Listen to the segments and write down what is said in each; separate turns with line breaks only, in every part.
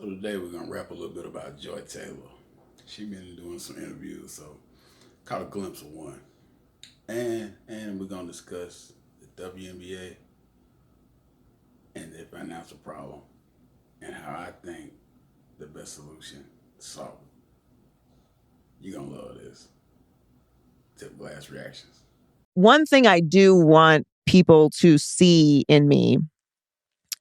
So today we're gonna rap a little bit about Joy Taylor. She been doing some interviews, so caught a glimpse of one. And we're gonna discuss the WNBA and their financial problem and how I think the best solution to solve it. You're gonna love this. Tip blast reactions.
One thing I do want people to see in me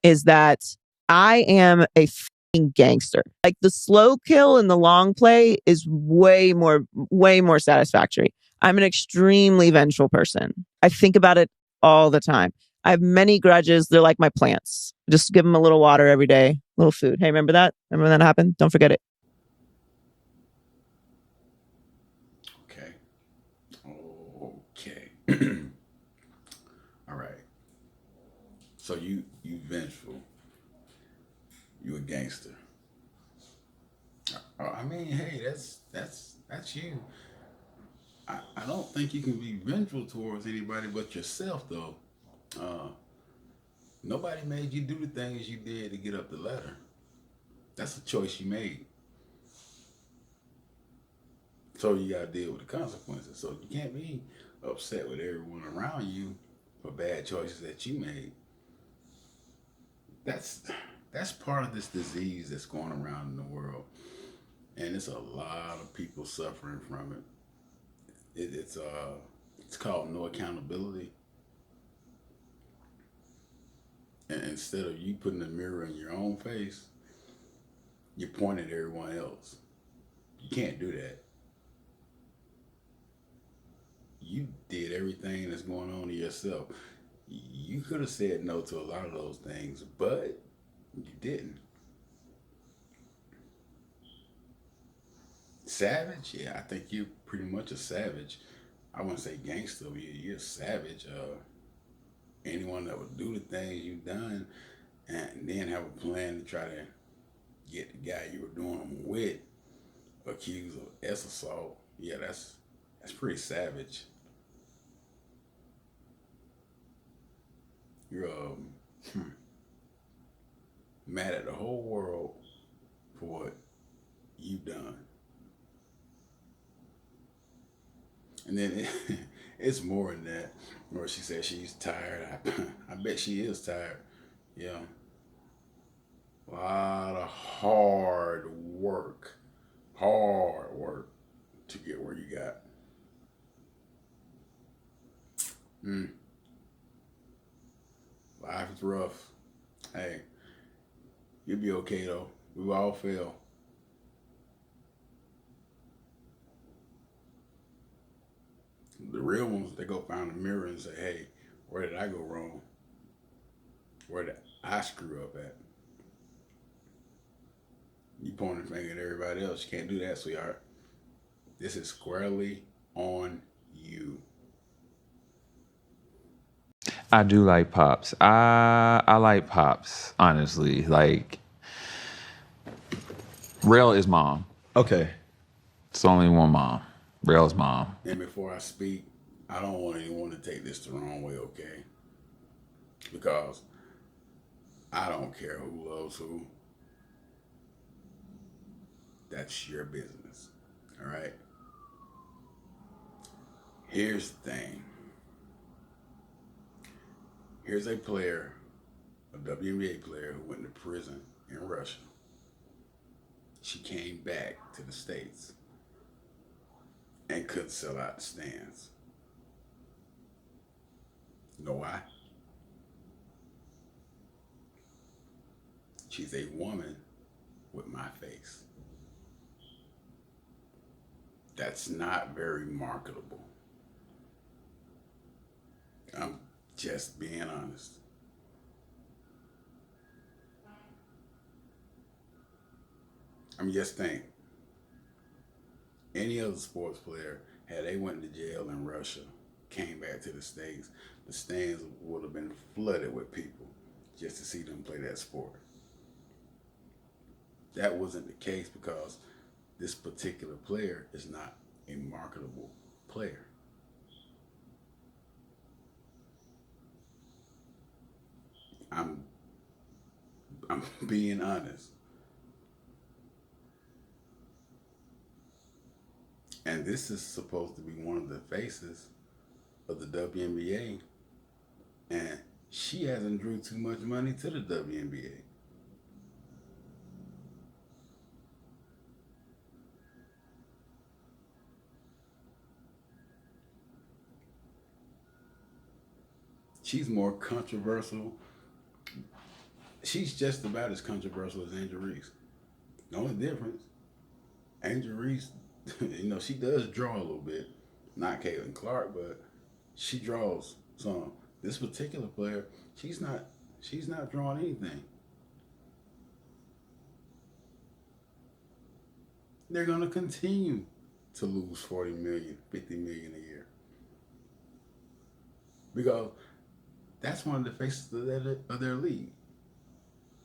is that I am a fucking gangster. Like the slow kill and the long play is way more satisfactory. I'm an extremely vengeful person. I think about it all the time. I have many grudges. They're like my plants. Just give them a little water every day, a little food. Hey, remember that? Remember when that happened? Don't forget it.
Okay. Okay. All right. So you vengeful. You a gangster. I mean, hey, that's you. I don't think you can be vengeful towards anybody but yourself, though. Uh, Nobody made you do the things you did to get up the ladder. That's a choice you made. So you gotta deal with the consequences. So you can't be upset with everyone around you for bad choices that you made. That's that's part of this disease that's going around in the world, and it's a lot of people suffering from it. It's called no accountability. And instead of you putting a mirror in your own face, you point at everyone else. You can't do that. You did everything that's going on to yourself. You could have said no to a lot of those things, but you didn't. Savage? Yeah, I think you're pretty much a savage. I wouldn't say gangster, but you're a savage. Anyone that would do the things you've done and then have a plan to try to get the guy you were doing them with accused of S assault. Yeah, that's pretty savage. You're mad at the whole world for what you've done, and then it's more than that. Where she said she's tired. I bet she is tired. Yeah, a lot of hard work to get where you got. Mm, Life is rough. Hey, you'll be okay though. We all fail. The real ones, they go find a mirror and say, "Hey, where did I go wrong? Where did I screw up at?" You pointing the finger at everybody else. You can't do that, sweetheart. This is squarely on you.
I do like Pops. I like Pops, honestly. Like, Rail is mom.
Okay.
It's only one mom. Rail's mom.
And before I speak, I don't want anyone to take this the wrong way, okay? Because I don't care who loves who. That's your business. All right? Here's the thing. Here's a player, a WNBA player who went to prison in Russia. She came back to the States and couldn't sell out the stands. You know why? She's a woman with my face. That's not very marketable. I'm just being honest. I mean, just think, any other sports player, had they went to jail in Russia, came back to the States, the stands would have been flooded with people just to see them play that sport. That wasn't the case because this particular player is not a marketable player. I'm I'm being honest. And this is supposed to be one of the faces of the WNBA, and she hasn't drew too much money to the WNBA. She's more controversial. She's just about as controversial as Angel Reese. The only difference, Angel Reese, she does draw a little bit. Not Caitlin Clark, but she draws some. This particular player, she's not drawing anything. They're gonna continue to lose 40 million, 50 million a year. Because that's one of the faces of their league.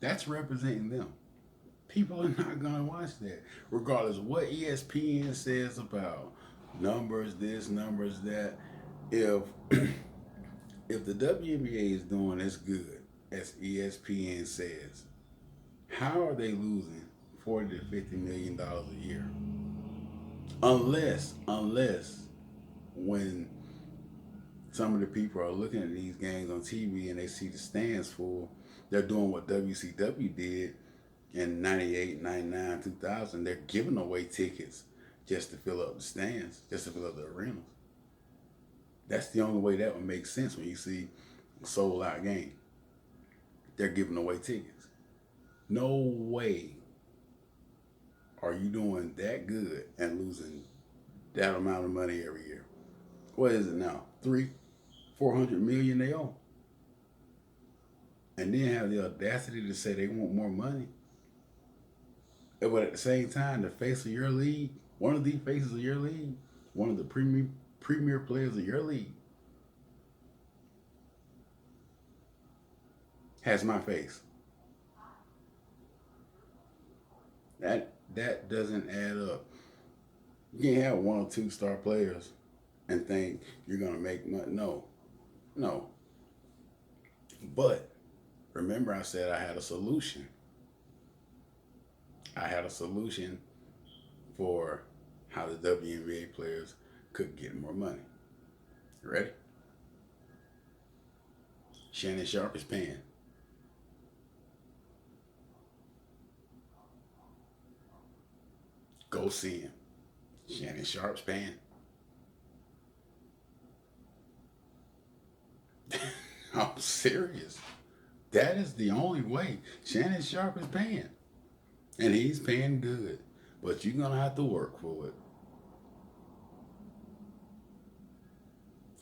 That's representing them. People are not gonna watch that, regardless of what ESPN says about numbers, this, numbers, that. If if the WNBA is doing as good as ESPN says, how are they losing 40 to 50 million dollars a year? Unless when some of the people are looking at these games on TV and they see the stands full, they're doing what WCW did in 98, 99, 2000. They're giving away tickets just to fill up the stands, just to fill up the arenas. That's the only way that would make sense when you see a sold out game. They're giving away tickets. No way are you doing that good and losing that amount of money every year. What is it now? 400 million they owe. And then have the audacity to say they want more money. But at the same time, the face of your league, one of the faces of your league, one of the premier players of your league, has my face. That doesn't add up. You can't have 1 or 2 star players and think you're gonna make money. No. But remember, I said I had a solution. I had a solution for how the WNBA players could get more money. You ready? Shannon Sharp is paying. Go see him. Shannon Sharp's paying. I'm serious. That is the only way. Shannon Sharp is paying. And he's paying good. But you're going to have to work for it.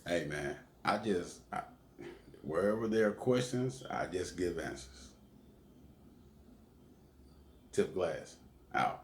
Hey, man, wherever there are questions, I just give answers. Tip Glass, out.